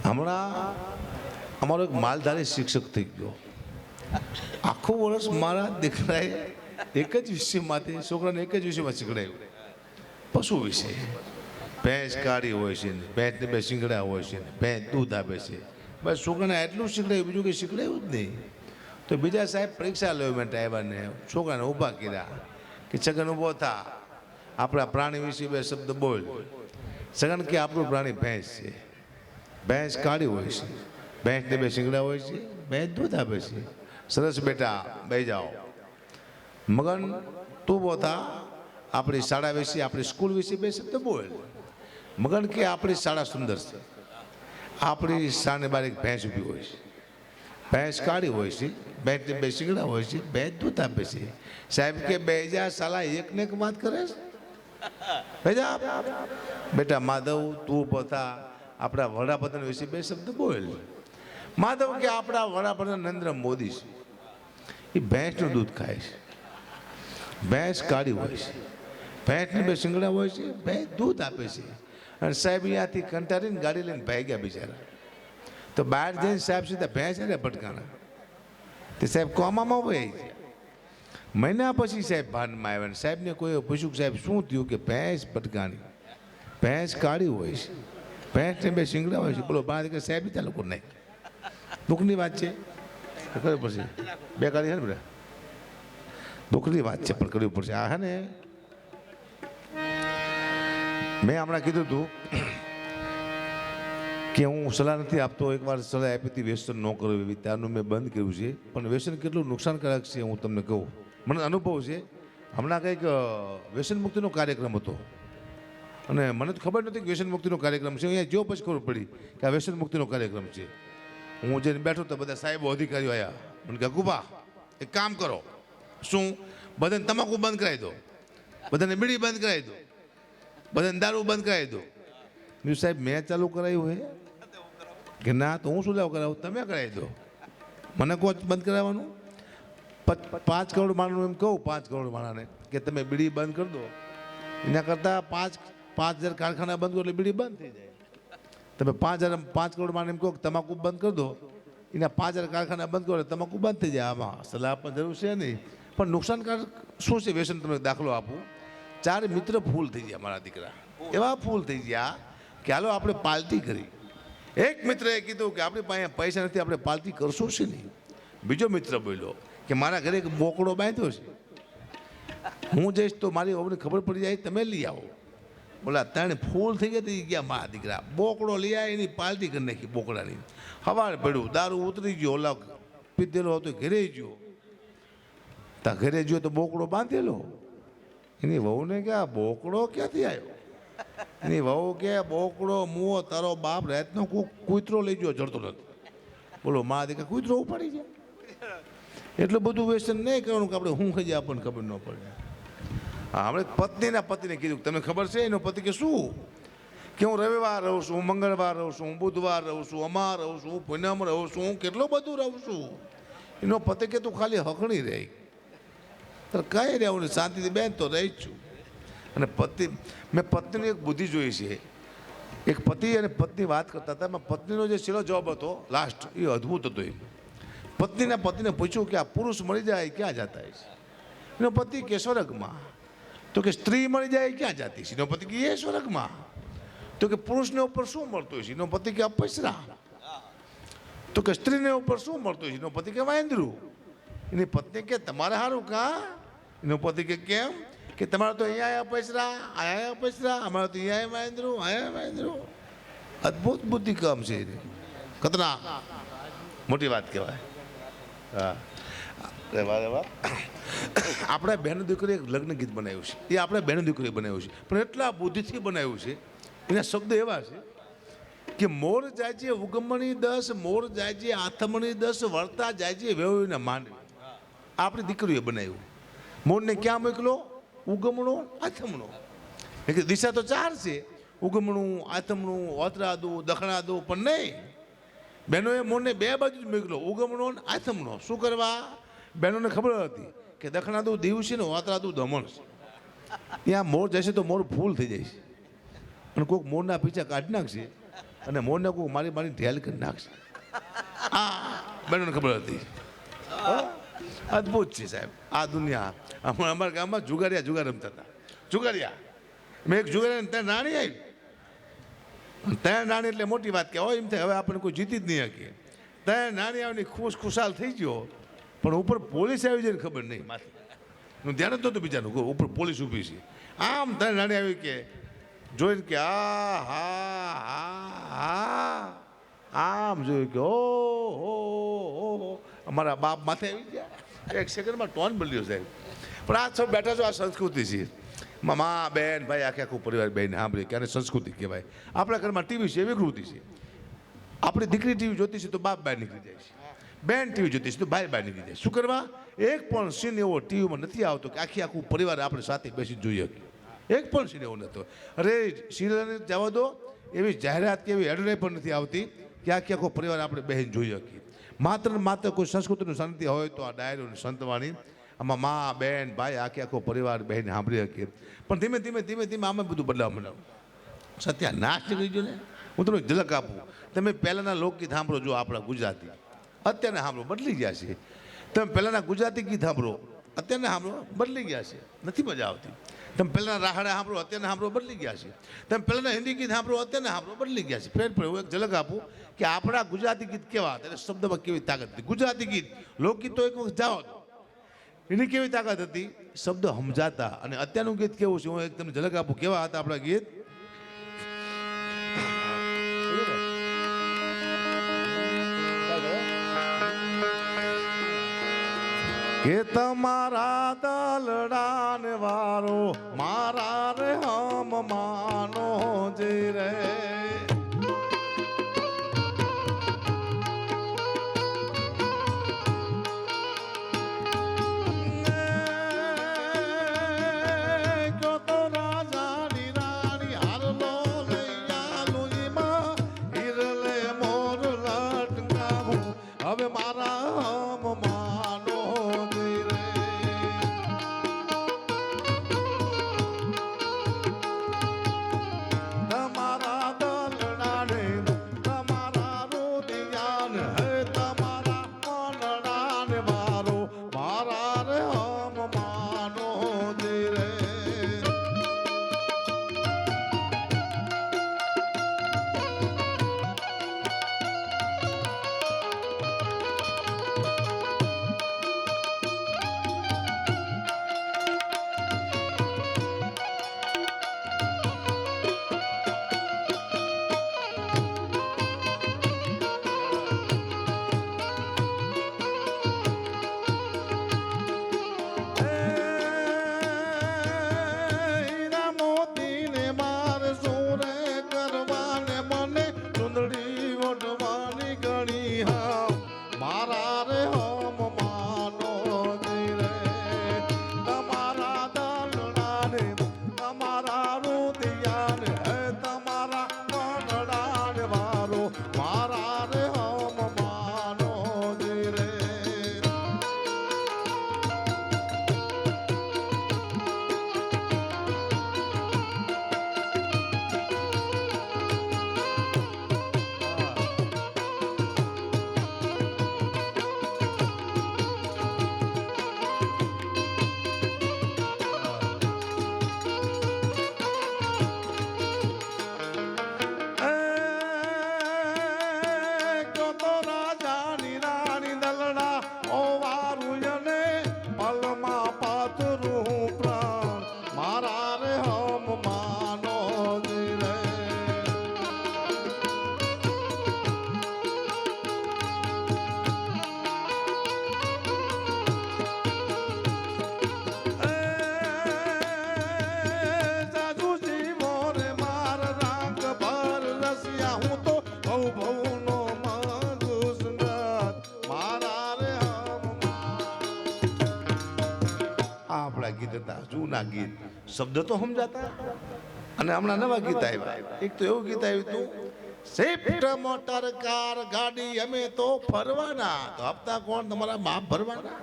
હમણાં અમારો એક માલધારી શિક્ષક થઈ ગયો. આખું વર્ષ મારા દીકરાએ એક જ વિષયમાંથી છોકરાને એક જ વિષયમાં શીખડાયું, પશુ વિશે. ભેંસ કાળી હોય છે ને ભેંસને બે શીંગડા હોય છે ને ભેંસ દૂધ આપે છે. બસ છોકરાને એટલું શીખડાયું, બીજું કંઈ શીખડાયું જ નહીં. તો બીજા સાહેબ પરીક્ષા લેવા માટે આવ્યા ને છોકરાને ઊભા કર્યા કે છગન ઊભો થા, આપણા પ્રાણી વિશે બે શબ્દ બોલ. છગન કે આપણું પ્રાણી ભેંસ છે, ભેંસ કાળી હોય છે, ભેંસને બે શીંગડા હોય છે, ભેંસ દૂધ આપે છે. સરસ બેટા, બે જાઓ. મગન તું બોતા, આપણી શાળા વિશે આપણી સ્કૂલ વિશે બે શબ્દ બોલ. મગન કે આપણી શાળા સુંદર છે, આપણી શાળાની બહાર એક ભેંસ ઊભી હોય છે, ભેંસ કાળી હોય છે, ભેંસને બે શીંગડા હોય છે, ભેંસ દૂધ આપે છે. સાહેબ કે બે જા સાલા એકને એક વાત કરે છે. બેજા બેટા માધવ તું પોતા, આપણા વડાપ્રધાન વિશે બે શબ્દ બોલ. માધવ કે આપણા વડાપ્રધાન નરેન્દ્ર મોદી છે, એ ભેંસનું દૂધ ખાય છે, ભેંસ કાળી હોય છે, ભેંસને બે શીંગડા હોય છે, ભેંસ દૂધ આપે છે. અને સાહેબ અહીંયાથી કંટાળીને ગાડી લઈને ભાગ્યા બિચારા. તો બહાર જઈને સાહેબ સીધા ભેંસ અરે ભટકાણા. તે સાહેબ કોમામાં વહી ગયા. મહિના પછી સાહેબ ભાનમાં આવ્યા. સાહેબને કોઈ પૂછ્યું કે સાહેબ શું થયું? કે ભેંસ ભટકાણી, ભેંસ કાળી હોય છે, ભેંસને બે શીંગડા હોય છે. બોલો બહાર કે સાહેબ ત્યાં લોકો નહીં, દુઃખની વાત છે, કરવી પડશે. બે કાળી છે ને બધા, દુઃખની વાત છે પણ કરવી પડશે. આ હે ને મેં હમણાં કીધું હતું કે હું સલાહ નથી આપતો, એકવાર સલાહ આપી હતી વ્યસન ન કરવું એવી, ત્યારનું મેં બંધ કર્યું છે. પણ વ્યસન કેટલું નુકસાનકારક છે હું તમને કહું, મને અનુભવ છે. હમણાં કંઈક વ્યસન મુક્તિનો કાર્યક્રમ હતો અને મને તો ખબર નથી કે વ્યસન મુક્તિનો કાર્યક્રમ છે. અહીંયા જો પછી ખબર પડી કે આ વ્યસન મુક્તિનો કાર્યક્રમ છે. હું જઈને બેઠો તો બધા સાહેબો અધિકારીઓ આવ્યા. મને કે ગુબા એક કામ કરો. શું? બધાને તમાકુ બંધ કરાવી દો, બધાને બીડી બંધ કરાવી દો, બધાને દારૂ બંધ કરાવી દો. મેં સાહેબ મેં ચાલુ કરાવ્યું હે કે ના? તો હું શું લેવા કરાવું? તમે કરાવી દો, મને કહો બંધ કરાવવાનું. 5 કરોડ માણસનું એમ કહું, 5 કરોડ માણસને કે તમે બીડી બંધ કરી દો, એના કરતાં 5,000 કારખાના બંધ કરો એટલે બીડી બંધ થઈ જાય. તમે 5 કરોડ માણસ એમ કહો કે તમાકુ બંધ કરી દો, એના 5,000 કારખાના બંધ કરો એટલે તમાકુ બંધ થઈ જાય. આમાં સલાહ આપવાની જરૂર છે નહીં. પણ નુકસાનકારક શું છે વ્યસન? તમને દાખલો આપું. 4 મિત્ર ફૂલ થઈ ગયા મારા દીકરા, એવા ફૂલ થઈ ગયા કે હાલો આપણે પાર્ટી કરી. એક મિત્રએ કીધું કે આપણી પાસે પૈસા નથી, આપણે પાર્ટી કરશું છે નહીં. બીજો મિત્ર બોલ્યો કે મારા ઘરે એક બોકડો બાંધ્યો છે, હું જઈશ તો મારી વહુને ખબર પડી જાય, તમે લઈ આવો. બોલા 3 ફૂલ થઈ ગયા મારા દીકરા. બોકડો લઈ આવ્યા, એની પાર્ટી કરી નાખી બોકડાની. સવારે પડ્યું, દારૂ ઉતરી ગયો, ઓલા પીધેલો હતો ઘરે ગયો. ત્યાં ઘરે ગયો તો બોકડો બાંધેલો. એની વહુને કે આ બોકડો ક્યાંથી આવ્યો? એની વહુ કે બોકડો મુઓ તારો બાપ રાતનો કૂતરો લઈ ગયો, જડતો નથી. બોલો મારા દીકરા કૂતરો ઉપાડી જાય. એટલું બધું વ્યસન નહીં કરવાનું કે આપણે શું ખાઈ જાય આપણને ખબર ન પડે. હા, આપણે પત્નીના પતિને કીધું તમને ખબર છે? એનો પતિ કે શું? કે હું રવિવાર રહું છું, હું મંગળવાર રહું છું, હું બુધવાર રહું છું, અમાર રહું છું, હું પૂનમ રહું છું, હું કેટલું બધું રહું છું. એનો પતિ કે તું ખાલી હકણી રહી, તો કઈ રહેવું ને શાંતિથી બેન તો રહી જ છું. અને મેં પત્નીની એક બુદ્ધિ જોઈ છે. એક પતિ અને પત્ની વાત કરતા હતા, એમાં પત્નીનો જે છેલ્લો જવાબ હતો લાસ્ટ, એ અદ્ભુત હતો. પત્નીના પતિને પૂછ્યું કે આ પુરુષ મળી જાય ક્યાં જતા છે? એનો પતિ કે સ્વર્ગમાં. તો કે સ્ત્રી મળી જાય ક્યાં જતી છે? એનો પતિ કે એ સ્વર્ગમાં. તો કે પુરુષને ઉપર શું મળતું છે? એનો પતિ કે અપસરા. તો કે સ્ત્રીને ઉપર શું મળતું છે? એનો પતિ કે વાંદરું. એની પત્ની કે તમારે સારું કાં? એનો પતિ કે કેમ? કે તમારે તો અહીંયા અપસરા, અહીંયા અપસરા, અમારે તો અહીંયા વાંદરું, અહીંયા વાંદરું. અદ્ભુત બુદ્ધિ કામ છે એની, ખતરનાક મોટી વાત કહેવાય. હા, આપણે બહેન દીકરી એક લગ્ન ગીત બનાવ્યું છે. એ આપણે બહેન દીકરી બનાવ્યું છે, પણ એટલા બુદ્ધિથી બનાવ્યું છે. એના શબ્દ એવા છે કે મોર જાય છે ઉગમણી 10, મોર જાય છે આથમણી 10, વળતા જાય છે વેવને માંડવી. આપણી દીકરીએ બનાવ્યું. મોરને ક્યાં મોકલો? ઉગમણો, આથમણો. દિશા તો 4 છે, ઉગમણું, આથમણું, ઓતરાદું, દખણાદું. પણ નહીં, બહેનોએ મોરને 2 બાજુ જ મોકલો, ઉગમણો ને આથમણો. શું કરવા? બહેનોને ખબર હતી કે દખણાદું દીવ છે ને ઓતરાદું દમણ છે. ત્યાં મોર જશે તો મોર ફૂલ થઈ જાય છે અને કોઈક મોરના પીછા કાઢી નાખશે અને મોરને કોઈ મારી મારી ઢેલ કરી નાખશે. આ બહેનોને ખબર હતી. અદભુત છે સાહેબ આ દુનિયા. અમારા ગામમાં જુગાર રમતા હતા. જુગારિયા મેં એક જુગારિયા ત્યાં નાણી આવી. ત્યાં નાણી એટલે મોટી વાત કે હોય એમ થાય હવે આપણને કોઈ જીતી જ નહીં શકીએ. ત્યાં નાની આવીને ખુશાલ થઈ ગયો, પણ ઉપર પોલીસ આવી જાય ખબર નહીં. માથે હું ધ્યાન જ નહોતું બીજાનું, ઉપર પોલીસ ઊભી છે. આમ ત્યાં નાની આવી કે જોઈને કે આમ જોયું કે ઓ અમારા બાપ માથે આવી ગયા. એક સેકન્ડમાં ટોન બદલ્યો સાહેબ. પણ આ સૌ બેઠા છો, આ સંસ્કૃતિ છે. મા બેન ભાઈ આખું પરિવાર બેન સાંભળે કે આને સંસ્કૃતિ કહેવાય. આપણા ઘરમાં ટીવી છે, વિકૃતિ છે. આપણી દીકરી ટીવી જોતી છે તો બાપ બહાર નીકળી જાય છે, બેન ટીવી જોતી છે તો ભાઈ બહાર નીકળી જાય. શું કરવા? એક પણ સીન એવો ટીવીમાં નથી આવતો કે આખું પરિવાર આપણે સાથે બેસી જોઈએ. એક પણ સીન એવો નહોતો. અરે સિરિયલને જવા દો, એવી જાહેરાત કે એવી એડવર્ટાઈઝ પણ નથી આવતી કે આખો પરિવાર આપણે બહેન જોઈ શકીએ. માત્ર ને માત્ર કોઈ સંસ્કૃતિનું શાંતિ હોય તો આ ડાયરો સંતવાણી આમાં મા બેન ભાઈ આખો પરિવાર બહેન સાંભળી શકીએ. પણ ધીમે ધીમે આમાં બધું બદલાવ બનાવું. સત્યાનાશ નીકળી ગયો ને. હું તમને ઝલક આપું. તમે પહેલાંના લોકગીત સાંભળો, જો આપણા ગુજરાતી અત્યારના સાંભળો બદલી ગયા છે. તમે પહેલાંના ગુજરાતી ગીત સાંભળો, અત્યારના સાંભળો બદલી ગયા છે, નથી મજા આવતી. તમે પહેલાંના રાહડા સાંભળો, અત્યારના સાંભળો બદલી ગયા છે. તમે પહેલાંના હિન્દી ગીત સાંભળો, અત્યારના સાંભળો બદલી ગયા છે. ફેર હું એક ઝલક આપું કે આપણા ગુજરાતી ગીત કેવા હતા, એટલે શબ્દમાં કેવી તાકાત હતી. ગુજરાતી ગીત લોકગીત તો એક વખત જાઓ એની કેવી તાકાત હતી, શબ્દ સમજાતા. અને અત્યારનું ગીત કેવું છે, હું એક તમને ઝલક આપું કેવા હતા આપણા ગીત. કે તમારા દલડાન વારો મારા રે હમ માનો જી રે. હવે મારા માનો તમારા દલડાને તમારા રોદિયાન હે તમારા મનડાને મારો મારા રે હમ માનો રે. આપણા ગીત હતા જૂના ગીત, શબ્દ તો સમજાતા. અને હમણાં નવા ગીત આવ્યા. એક તો એવું ગીત આવ્યું હતું, સ્વિફ્ટ મોટર કાર ગાડી અમે તો ફરવાના, તો હપ્તા કોણ? તમારા બાપ ભરવાના.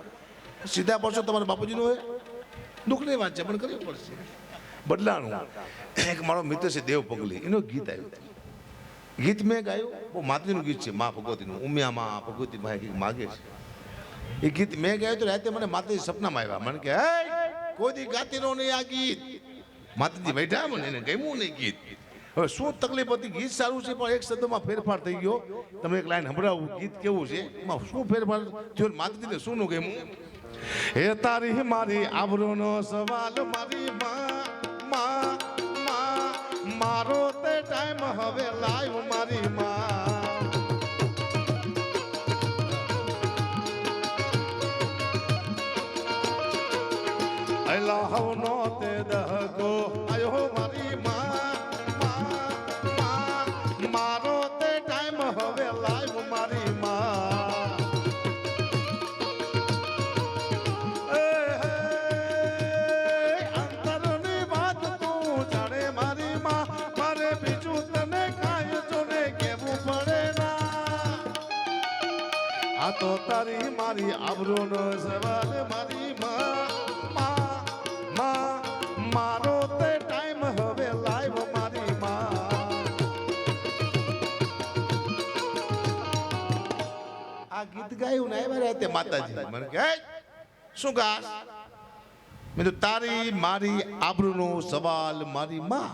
સીધા પડશો તમારા બાપુજીનું હોય. દુઃખની વાત છે પણ કરવી પડશે. બદલાણું. એક મારો મિત્ર છે દેવ પગલી, એનું ગીત આવ્યું હતું. ગીત મેં ગાયું, બહુ માતૃનું ગીત છે, મા ભગવતીનું, ઉમિયા મા ભગવતી મા કંઈક માગે છે. એ ગીત મેં ગાયું તો રાતે મને માતાજી સપનામાં આવ્યા. મને કે હે કોઈ દી ગાતી નો નહીં આ ગીત. માતાજી બેઠા મને એને ગમ્યું નહીં ગીત. હવે શું તકલીફ હતી? ગીત સારું છે પણ એક શબ્દમાં ફેરફાર થઈ ગયો. તમે એક લાઈન સંભળાવું, ગીત કેવું છે, એમાં શું ફેરફાર થયો? માતાજીને શું નું ગમ્યું? હે તારી મારી આબરૂનો સવાલ મારી માં મારો તે ટાઈમ હવે લાઈવ મારી માં. અલ્લાહ નો તે દહકો આયો મારી માં મારો તે ટાઈમ હવે લાઈવ મારી માં. અંતરની વાત તું જાણે મારી માં, મારે બીજું તને કાંઈ જોને કેવું પડે ના. આ તો તારી મારી આબરૂનો સવાલ મારી માં મારો તે ટાઈમ હવે લાઈવ મારી માં. આ ગીત ગાયું ને આવ્યા રાતે માતાજી મને કહે શું ગાસ? મેં તો તારી મારી આબરૂનો સવાલ મારી માં.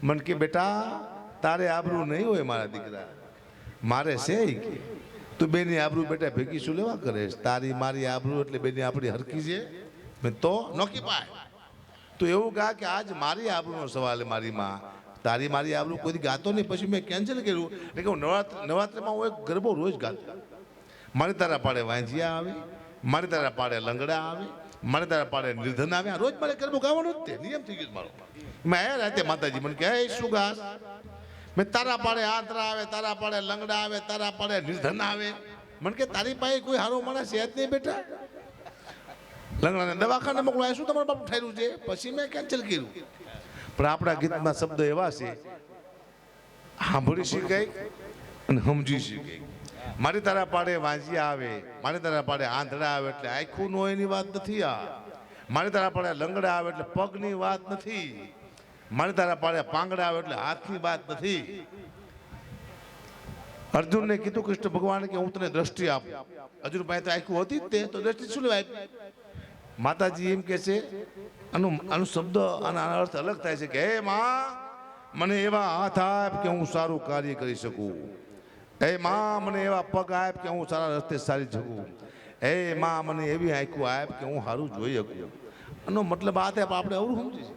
મને કે બેટા તારે આબરૂ નહીં હોય મારા દીકરા, મારે છે કે તું બેની આબરૂ બેટા ભેગી શું લેવા કરે? તારી મારી આબરૂ એટલે બેની આપણી હરકી છે. મેં તો નોકી પાય તું એવું ગા કે આજ મારી આબરૂનો સવાલ મારી માં. તારી મારી આબરૂ કોઈ ગાતો નહીં. પછી મેં કેન્સલ કર્યું. એટલે કે નવરાત્રિમાં હું એક ગરબો રોજ ગાતો. મારી તારા પાડે વાંજિયા આવે, મારી તારા પાડે લંગડા આવે, મારી તારા પાડે નિર્ધન આવે. રોજ મારે ગરબો ગાવાનો જ તે નિયમ થઈ ગયો મારો. મેં આયા રાતે માતાજી મને કહે શું ગાસ? મેં તારા પાડે આંતરા આવે, તારા પાડે લંગડા આવે, તારા પાડે નિર્ધન આવે. મને કે તારી પાસે કોઈ હારો માણસ છે જ નહીં બેટા. લંગડાને દવાખાને મોકલો, શું તમારું બાપુ ઠેરું છે? પછી મેં કેન્સલ કર્યું. પણ આપણા ગીતના શબ્દ એવા છે, સાંભળી શીખાય અને સમજી શીખાય. મારી તારા પાડે વાંજિયા આવે, મારી તારા પાડે આંધળા આવે એટલે આખું નો એની વાત નથી. આ મારી તારા પાડે લંગડા આવે એટલે પગની વાત નથી. મારી તારા પાડે પાંગડા આવે એટલે હાથની વાત નથી. અર્જુનને કીધું કૃષ્ણ ભગવાન કે હું તને દ્રષ્ટિ આપું. અર્જુન પાસે તો આખું હતી જ તે, તો દ્રષ્ટિ શું લેવાય? માતાજી એમ કે છે, આનો શબ્દ આના અર્થ અલગ થાય છે કે હે માં મને એવા હાથ આપ કે હું સારું કાર્ય કરી શકું. હે માં મને એવા પગ આપ કે હું સારા રસ્તે સારી શકું. હે માં મને એવી આંખો આપ કે હું સારું જોઈ શકું. આનો મતલબ આ થાય આપણે અવરું સમજી.